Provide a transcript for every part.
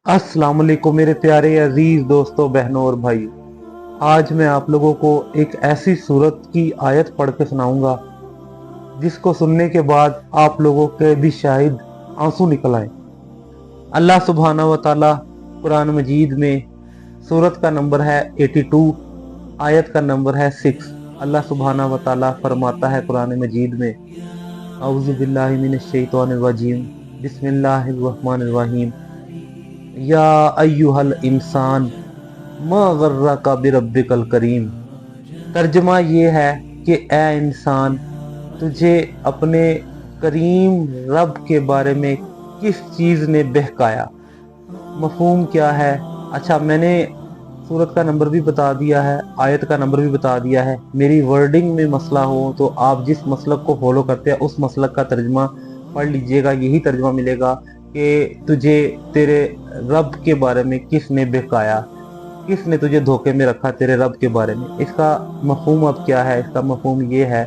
अस्सलाम वालेकुम मेरे प्यारे अजीज दोस्तों, बहनों और भाइयों। आज मैं आप लोगों को एक ऐसी सूरत की आयत पढ़ के सुनाऊंगा जिसको सुनने के बाद आप लोगों के भी शायद आंसू निकल आए। अल्लाह सुब्हाना व तआला कुरान मजीद में सूरत का नंबर है 82, आयत का नंबर है 6। अल्लाह सुब्हाना व तआला फरमाता है कुरान मजीद में, औज़ु बिल्लाहि मिनश शैतानिर रजीम, बिस्मिल्लाहिर रहमानिर रहीम, या अय्युहल इंसान मा गर्रका बिरब्बिकल करीम। तर्जमा ये है कि ए इंसान, तुझे अपने करीम रब के बारे में किस चीज ने बहकाया। मफहूम क्या है? अच्छा, मैंने सूरत का नंबर भी बता दिया है, आयत का नंबर भी बता दिया है। मेरी वर्डिंग में मसला हो तो आप जिस मसलक को फॉलो करते हैं उस मसलक का तर्जमा पढ़ लीजिएगा। यही तर्जमा मिलेगा कि तुझे तेरे रब के बारे में किसने बहकाया, किसने तुझे धोखे में रखा तेरे रब के बारे में। इसका मफहूम अब क्या है? इसका मफहूम ये है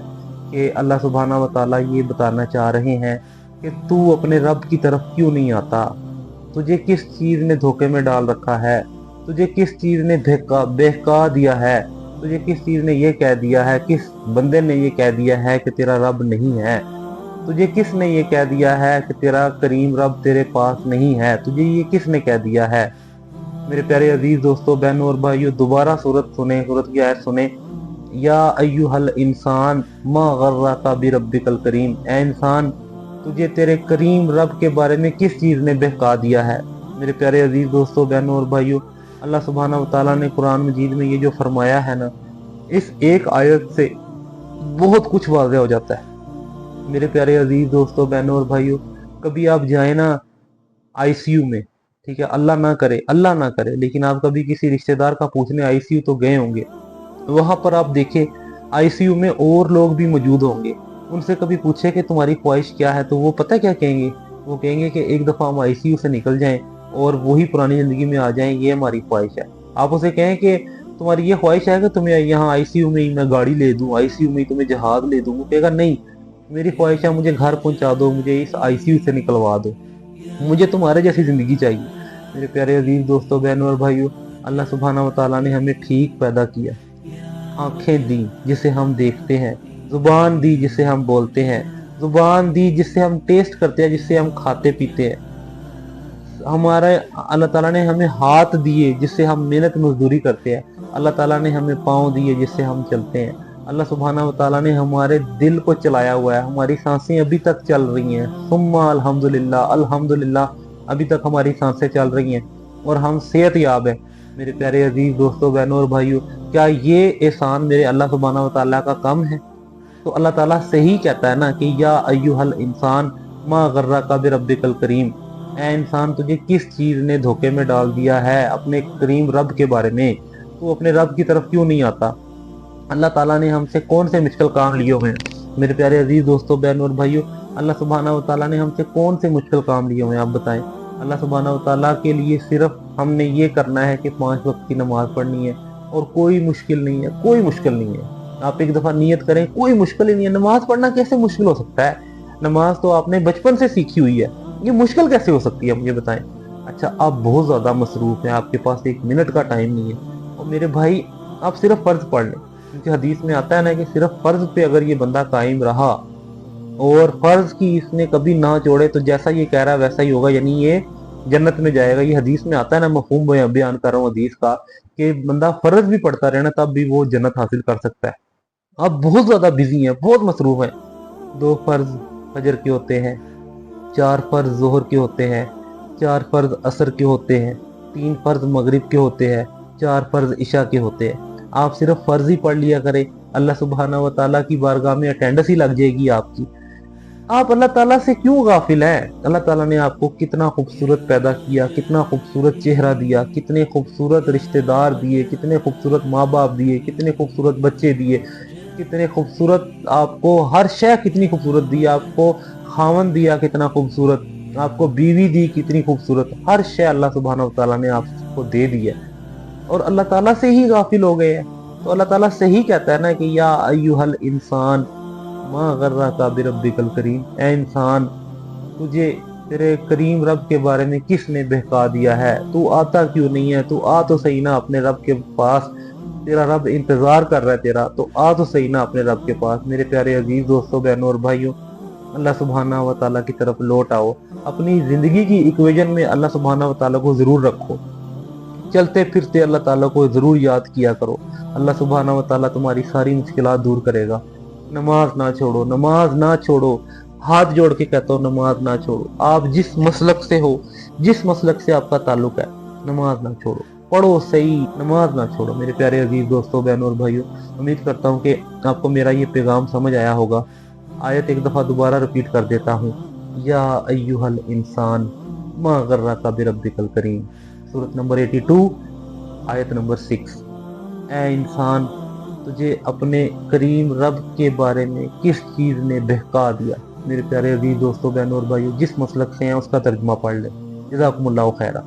कि अल्लाह सुब्हाना व तआला ये बताना चाह रहे हैं कि तू अपने रब की तरफ क्यों नहीं आता। तुझे किस चीज ने धोखे में डाल रखा है, तुझे किस चीज ने बहका दिया है, तुझे किस चीज ने ये कह दिया है, किस बंदे ने ये कह दिया है कि तेरा रब नहीं है, तुझे किसने ये कह दिया है कि तेरा करीम रब तेरे पास नहीं है, तुझे ये किसने कह दिया है। मेरे प्यारे अजीज दोस्तों, बहनों और भाइयों, दोबारा सूरत सुने, सूरत की आयत सुने। या अय्युहल इंसान मा गर्रका बिरब्बिकल करीम, ए इंसान, तुझे तेरे करीम रब के बारे में किस चीज ने बहका दिया है। मेरे प्यारे अजीज दोस्तों, बहनों और भाइयों, अल्लाह सुब्हाना व तआला ने कुरान मजीद में ये जो फरमाया है ना, इस एक आयत से बहुत कुछ वाज़ेह हो जाता है। मेरे प्यारे अजीज दोस्तों, बहनों और भाइयों, कभी आप जाए ना आईसीयू में, ठीक है, अल्लाह ना करे, अल्लाह ना करे, लेकिन आप कभी किसी रिश्तेदार का पूछने आईसीयू तो गए होंगे। वहां पर आप देखें आईसीयू में और लोग भी मौजूद होंगे। उनसे कभी पूछे कि तुम्हारी ख्वाहिश क्या है, तो वो पता क्या कहेंगे? वो कहेंगे कि एक दफा हम आईसीयू से निकल जाएं और वही पुरानी जिंदगी में आ जाएं, ये हमारी ख्वाहिश है। आप उसे कहें कि तुम्हारी ये ख्वाहिश है कि तुम्हें यहाँ आईसीयू में ही मैं गाड़ी ले दूं, आईसीयू में ही तुम्हें जहाज ले दूं। वो कहेगा नहीं, मेरी ख्वाहिश है मुझे घर पहुंचा दो, मुझे इस आईसीयू से निकलवा दो, मुझे तुम्हारे जैसी जिंदगी चाहिए। मेरे प्यारे अजीज दोस्तों, बहनों और भाइयों, अल्लाह सुब्हाना व तआला ने हमें ठीक पैदा किया, आंखें दी जिसे हम देखते हैं, जुबान दी जिसे हम बोलते हैं, जुबान दी जिससे हम टेस्ट करते हैं, जिससे हम खाते पीते हैं। हमारे अल्लाह ताला ने हमें हाथ दिए जिससे हम मेहनत मजदूरी करते हैं। अल्लाह ताला ने हमें पाँव दिए जिससे हम चलते हैं। अल्लाह सुब्हाना व तआला ने हमारे दिल को चलाया हुआ है, हमारी सांसें अभी तक चल रही हैं। सुम्मा अल्हम्दुलिल्लाह, अल्हम्दुलिल्लाह, अभी तक हमारी सांसें चल रही हैं और हम सेहत याब है। मेरे प्यारे अजीज दोस्तों, बहनों और भाइयों, क्या ये एहसान मेरे अल्लाह सुब्हाना व तआला का कम है? तो अल्लाह ताला सही कहता है ना कि या अय्युहल इंसान मा गर्रका बिरब्बिकल करीम, ए इंसान, तुझे किस चीज ने धोखे में डाल दिया है अपने करीम रब के बारे में। तू अपने रब की तरफ क्यों नहीं आता? अल्लाह ताला ने हमसे कौन से मुश्किल काम लिए हुए हैं? मेरे प्यारे अजीज दोस्तों, बहनों और भाइयों, अल्लाह सुब्हाना व तआला ने हमसे कौन से मुश्किल काम लिए हुए हैं, आप बताएं। अल्लाह सुब्हाना व तआला के लिए सिर्फ हमने ये करना है कि 5 वक्त की नमाज पढ़नी है और कोई मुश्किल नहीं है, कोई मुश्किल नहीं है। आप एक दफा नियत करें, कोई मुश्किल ही नहीं है। नमाज पढ़ना कैसे मुश्किल हो सकता है? नमाज तो आपने बचपन से सीखी हुई है, ये मुश्किल कैसे हो सकती है, मुझे बताएं। अच्छा, आप बहुत ज्यादा मसरूफ हैं, आपके पास 1 मिनट का टाइम नहीं है, और मेरे भाई आप सिर्फ फर्ज पढ़ लें, क्योंकि हदीस में आता है ना कि सिर्फ फर्ज पे अगर ये बंदा कायम रहा और फर्ज की इसने कभी ना छोड़े तो जैसा ये कह रहा है वैसा ही होगा, यानी ये जन्नत में जाएगा। ये हदीस में आता है ना, मफहूम बयान कर रहा हूँ हदीस का, कि बंदा फर्ज भी पढ़ता रहे ना तब भी वो जन्नत हासिल कर सकता है। आप बहुत ज्यादा बिजी हैं, बहुत मसरूफ हैं। 2 फर्ज फजर के होते हैं, 4 फर्ज जोहर के होते हैं, 4 फर्ज असर के होते हैं, 3 फर्ज मगरिब के होते हैं, 4 फर्ज इशा के होते हैं। आप सिर्फ फर्ज ही पढ़ लिया करें, अल्लाह सुब्हाना व तआला की बारगाह में अटेंडेंस ही लग जाएगी आपकी। आप अल्लाह ताला से क्यों गाफिल हैं? अल्लाह ताला ने आपको कितना खूबसूरत पैदा किया, कितना खूबसूरत चेहरा दिया, कितने खूबसूरत रिश्तेदार दिए, कितने खूबसूरत माँ बाप दिए, कितने खूबसूरत बच्चे दिए, कितने खूबसूरत आपको हर शय कितनी खूबसूरत दी, आपको खावन दिया कितना खूबसूरत, आपको बीवी दी कितनी खूबसूरत, हर शय अल्लाह सुब्हानहू व तआला ने आपको दे दी है, और अल्लाह ताला से ही गाफिल हो गए हैं। तो अल्लाह ताला सही कहता है ना कि या अय्युहल इंसान मा गर्रका बिरब्बिकल करीम, ए इंसान, तुझे تیرے کریم رب کے بارے میں کس نے بہکا دیا ہے؟ تو آتا کیوں نہیں ہے؟ تو آ تو صحیح نا اپنے رب کے پاس، تیرا رب انتظار کر رہا ہے تیرا، تو آ تو صحیح نا اپنے رب کے پاس۔ میرے پیارے عزیز دوستوں، بہنوں اور بھائیوں، اللہ سبحانہ و تعالیٰ کی طرف لوٹ آؤ۔ اپنی زندگی کی ایکویژن میں اللہ سبحانہ و تعالیٰ کو ضرور رکھو، چلتے پھرتے اللہ تعالیٰ کو ضرور یاد کیا کرو۔ اللہ سبحانہ و تعالیٰ تمہاری ساری مشکلات دور کرے گا۔ نماز نہ چھوڑو، نماز نہ چھوڑو، ہاتھ جوڑ کے کہتا ہوں نماز نہ چھوڑو۔ آپ جس مسلک سے ہو، جس مسلک سے آپ کا تعلق ہے، نماز نہ چھوڑو، پڑھو صحیح، نماز نہ چھوڑو۔ میرے پیارے عزیز دوستوں، بہنوں اور بھائیوں، امید کرتا ہوں کہ آپ کو میرا یہ پیغام سمجھ آیا ہوگا۔ آیت ایک دفعہ دوبارہ رپیٹ کر دیتا ہوں، یا ایہا الانسان ما غرک بربک الکریم، سورۃ نمبر 82، آیت نمبر 6۔ اے انسان، تجھے اپنے کریم رب کے بارے میں کس چیز نے بہکا دیا؟ میرے پیارے عزیز دوستوں، بہنوں اور بھائیوں، جس مسلک سے ہیں اس کا ترجمہ پڑھ لیں۔ جزاکم اللہ خیرہ۔